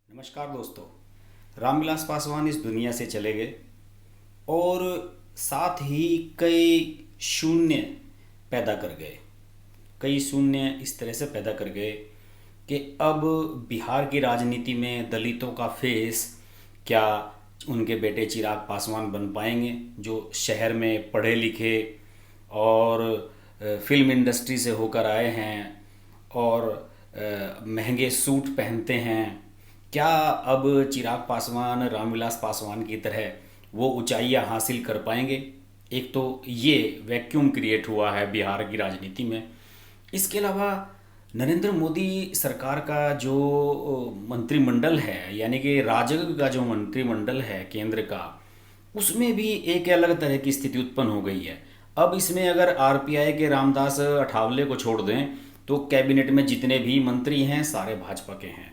नमस्कार दोस्तों। रामविलास पासवान इस दुनिया से चले गए और साथ ही कई शून्य पैदा कर गए। कई शून्य इस तरह से पैदा कर गए कि अब बिहार की राजनीति में दलितों का फेस क्या उनके बेटे चिराग पासवान बन पाएंगे, जो शहर में पढ़े लिखे और फिल्म इंडस्ट्री से होकर आए हैं और महंगे सूट पहनते हैं। क्या अब चिराग पासवान रामविलास पासवान की तरह वो ऊंचाइयां हासिल कर पाएंगे? एक तो ये वैक्यूम क्रिएट हुआ है बिहार की राजनीति में। इसके अलावा नरेंद्र मोदी सरकार का जो मंत्रिमंडल है, यानी कि राजग का जो मंत्रिमंडल है केंद्र का, उसमें भी एक अलग तरह की स्थिति उत्पन्न हो गई है। अब इसमें अगर आरपीआई के रामदास अठावले को छोड़ दें तो कैबिनेट में जितने भी मंत्री हैं सारे भाजपा के हैं।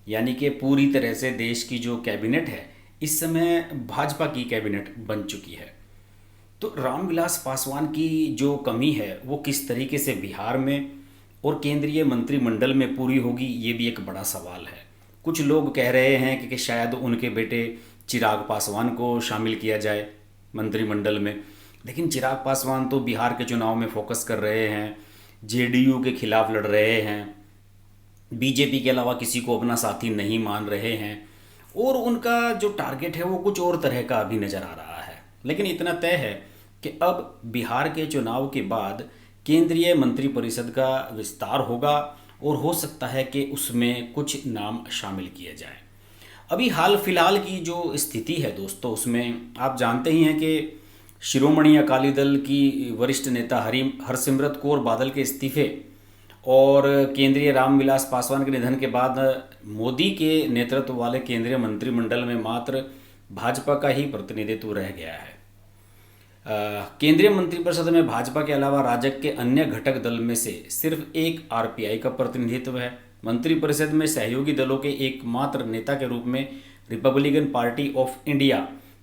यानी कि पूरी तरह से देश की जो कैबिनेट है इस समय भाजपा की कैबिनेट बन चुकी है। तो रामविलास पासवान की जो कमी है वो किस तरीके से बिहार में और केंद्रीय मंत्रिमंडल में पूरी होगी, ये भी एक बड़ा सवाल है। कुछ लोग कह रहे हैं कि शायद उनके बेटे चिराग पासवान को शामिल किया जाए मंत्रिमंडल में, लेकिन चिराग पासवान तो बिहार के चुनाव में फोकस कर रहे हैं, जेडीयू के खिलाफ लड़ रहे हैं, बीजेपी के अलावा किसी को अपना साथी नहीं मान रहे हैं और उनका जो टारगेट है वो कुछ और तरह का अभी नज़र आ रहा है। लेकिन इतना तय है कि अब बिहार के चुनाव के बाद केंद्रीय मंत्रिपरिषद का विस्तार होगा और हो सकता है कि उसमें कुछ नाम शामिल किए जाएं। अभी हाल फिलहाल की जो स्थिति है दोस्तों, उसमें आप जानते ही हैं कि शिरोमणि अकाली दल की वरिष्ठ नेता हरसिमरत कौर बादल के इस्तीफे और केंद्रीय रामविलास पासवान के निधन के बाद मोदी के नेतृत्व वाले केंद्रीय मंत्रिमंडल में मात्र भाजपा का ही प्रतिनिधित्व रह गया है। केंद्रीय मंत्रिपरिषद में भाजपा के अलावा राजग के अन्य घटक दल में से सिर्फ एक आरपीआई का प्रतिनिधित्व है। मंत्रिपरिषद में सहयोगी दलों के एकमात्र नेता के रूप में रिपब्लिकन पार्टी ऑफ इंडिया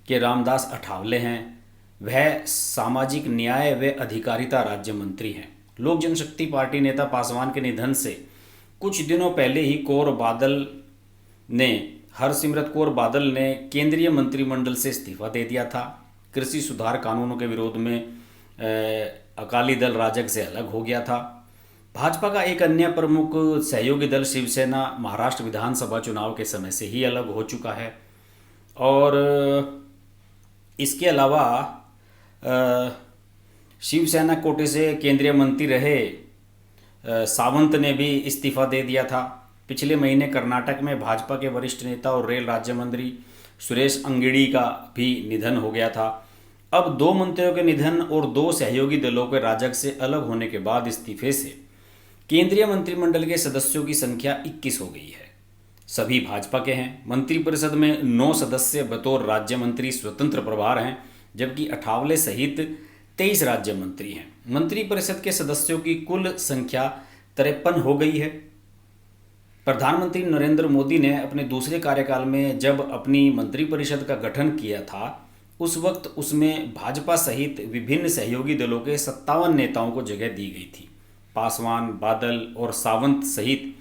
के रामदास अठावले हैं। वह सामाजिक न्याय व अधिकारिता राज्य मंत्री हैं। लोक जनशक्ति पार्टी नेता पासवान के निधन से कुछ दिनों पहले ही हरसिमरत कौर बादल ने केंद्रीय मंत्रिमंडल से इस्तीफा दे दिया था। कृषि सुधार कानूनों के विरोध में अकाली दल राजग से अलग हो गया था। भाजपा का एक अन्य प्रमुख सहयोगी दल शिवसेना महाराष्ट्र विधानसभा चुनाव के समय से ही अलग हो चुका है। और इसके अलावा शिवसेना कोटे से केंद्रीय मंत्री रहे सावंत ने भी इस्तीफा दे दिया था। पिछले महीने कर्नाटक में भाजपा के वरिष्ठ नेता और रेल राज्य मंत्री सुरेश अंगड़ी का भी निधन हो गया था। अब दो मंत्रियों के निधन और दो सहयोगी दलों के राजग से अलग होने के बाद इस्तीफे से केंद्रीय मंत्रिमंडल के सदस्यों की संख्या 21 हो गई है। सभी भाजपा के हैं। मंत्रिपरिषद में 9 सदस्य बतौर राज्य मंत्री स्वतंत्र प्रभार हैं, जबकि अठावले सहित 23 राज्य मंत्री हैं। मंत्रिपरिषद के सदस्यों की कुल संख्या 53 हो गई है। प्रधानमंत्री नरेंद्र मोदी ने अपने दूसरे कार्यकाल में जब अपनी मंत्रिपरिषद का गठन किया था, उस वक्त उसमें भाजपा सहित विभिन्न सहयोगी दलों के 57 नेताओं को जगह दी गई थी। पासवान, बादल और सावंत सहित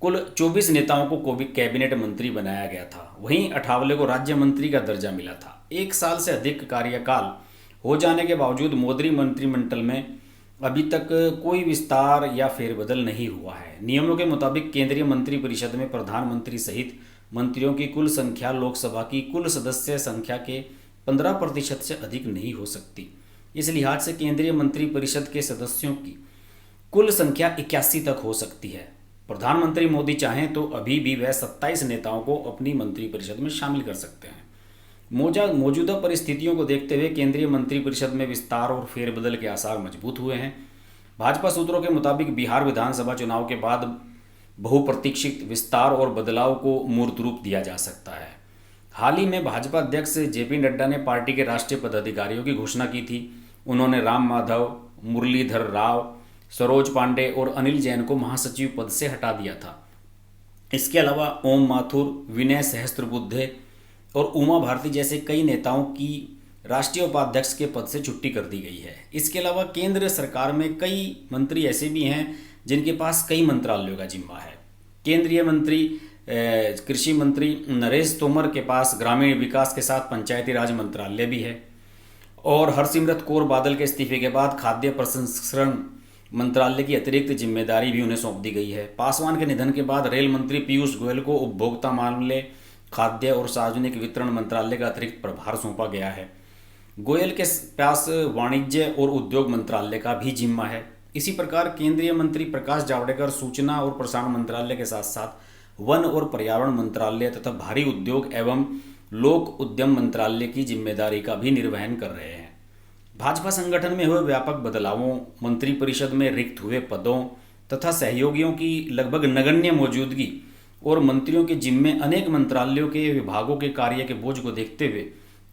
कुल 24 नेताओं को कैबिनेट मंत्री बनाया गया था। वहीं अठावले को राज्य मंत्री का दर्जा मिला था। 1 साल से अधिक कार्यकाल हो जाने के बावजूद मोदी मंत्रिमंडल में अभी तक कोई विस्तार या फेरबदल नहीं हुआ है। नियमों के मुताबिक केंद्रीय मंत्रिपरिषद में प्रधानमंत्री सहित मंत्रियों की कुल संख्या लोकसभा की कुल सदस्य संख्या के 15% से अधिक नहीं हो सकती। इस लिहाज से केंद्रीय मंत्रिपरिषद के सदस्यों की कुल संख्या 81 तक हो सकती है। प्रधानमंत्री मोदी चाहें तो अभी भी वह 27 नेताओं को अपनी मंत्रिपरिषद में शामिल कर सकते हैं। मौजूदा परिस्थितियों को देखते हुए केंद्रीय मंत्रिपरिषद में विस्तार और फेरबदल के आसार मजबूत हुए हैं। भाजपा सूत्रों के मुताबिक बिहार विधानसभा चुनाव के बाद बहुप्रतीक्षित विस्तार और बदलाव को मूर्त रूप दिया जा सकता है। हाल ही में भाजपा अध्यक्ष जेपी नड्डा ने पार्टी के राष्ट्रीय पदाधिकारियों की घोषणा की थी। उन्होंने राम माधव, मुरलीधर राव, सरोज पांडे और अनिल जैन को महासचिव पद से हटा दिया था। इसके अलावा ओम माथुर, विनय सहस्त्रबुद्धे और उमा भारती जैसे कई नेताओं की राष्ट्रीय उपाध्यक्ष के पद से छुट्टी कर दी गई है। इसके अलावा केंद्र सरकार में कई मंत्री ऐसे भी हैं जिनके पास कई मंत्रालयों का जिम्मा है। केंद्रीय मंत्री कृषि मंत्री नरेश तोमर के पास ग्रामीण विकास के साथ पंचायती राज मंत्रालय भी है, और हरसिमरत कौर बादल के इस्तीफे के बाद खाद्य प्रसंस्करण मंत्रालय की अतिरिक्त जिम्मेदारी भी उन्हें सौंप दी गई है। पासवान के निधन के बाद रेल मंत्री पीयूष गोयल को उपभोक्ता मामले, खाद्य और सार्वजनिक वितरण मंत्रालय का अतिरिक्त प्रभार सौंपा गया है। गोयल के पास वाणिज्य और उद्योग मंत्रालय का भी जिम्मा है। इसी प्रकार केंद्रीय मंत्री प्रकाश जावड़ेकर सूचना और प्रसारण मंत्रालय के साथ साथ वन और पर्यावरण मंत्रालय तथा भारी उद्योग एवं लोक उद्यम मंत्रालय की जिम्मेदारी का भी निर्वहन कर रहे हैं। भाजपा संगठन में हुए व्यापक बदलावों, मंत्रिपरिषद में रिक्त हुए पदों तथा सहयोगियों की लगभग नगण्य मौजूदगी और मंत्रियों के जिम्मे अनेक मंत्रालयों के विभागों के कार्य के बोझ को देखते हुए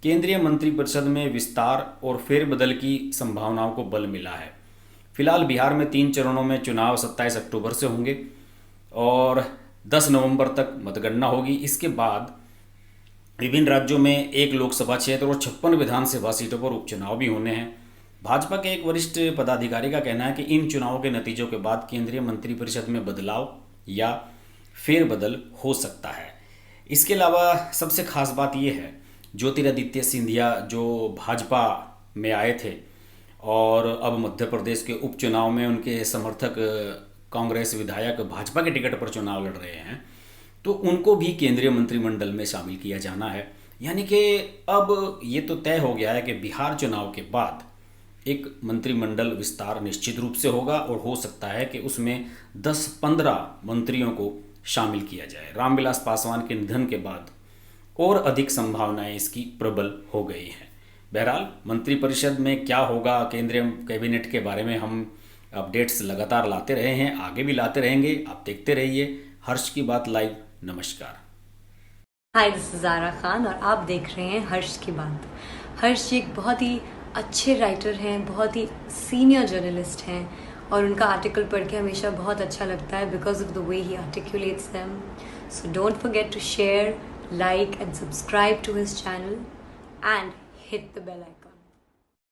केंद्रीय मंत्रिपरिषद में विस्तार और फेरबदल की संभावनाओं को बल मिला है। फिलहाल बिहार में 3 चरणों में चुनाव 27 अक्टूबर से होंगे और 10 नवंबर तक मतगणना होगी। इसके बाद विभिन्न राज्यों में 1 लोकसभा क्षेत्र और 56 विधानसभा सीटों पर उपचुनाव भी होने हैं। भाजपा के एक वरिष्ठ पदाधिकारी का कहना है कि इन चुनावों के नतीजों के बाद केंद्रीय मंत्रिपरिषद में बदलाव या फेरबदल हो सकता है। इसके अलावा सबसे खास बात यह है, ज्योतिरादित्य सिंधिया जो भाजपा में आए थे और अब मध्य प्रदेश के उपचुनाव में उनके समर्थक कांग्रेस विधायक भाजपा के टिकट पर चुनाव लड़ रहे हैं, तो उनको भी केंद्रीय मंत्रिमंडल में शामिल किया जाना है। यानी कि अब ये तो तय हो गया है कि बिहार चुनाव के बाद एक मंत्रिमंडल विस्तार निश्चित रूप से होगा और हो सकता है कि उसमें 10-15 मंत्रियों को शामिल किया जाए। रामविलास पासवान के निधन के बाद और अधिक संभावनाएं इसकी प्रबल हो गई हैं। बहरहाल मंत्रिपरिषद में क्या होगा, केंद्रीय कैबिनेट के बारे में हम अपडेट्स लगातार लाते रहे हैं, आगे भी लाते रहेंगे। आप देखते रहिए हर्ष की बात लाइव। नमस्कार। हाय, दिस इज ज़ारा खान और आप देख रहे हैं हर्ष की बात। हर्ष जी एक बहुत ही अच्छे राइटर हैं, बहुत ही सीनियर जर्नलिस्ट हैं और उनका आर्टिकल पढ़ के हमेशा बहुत अच्छा लगता है because of the way he articulates them. So don't forget to share, like and subscribe to his channel and hit the bell icon.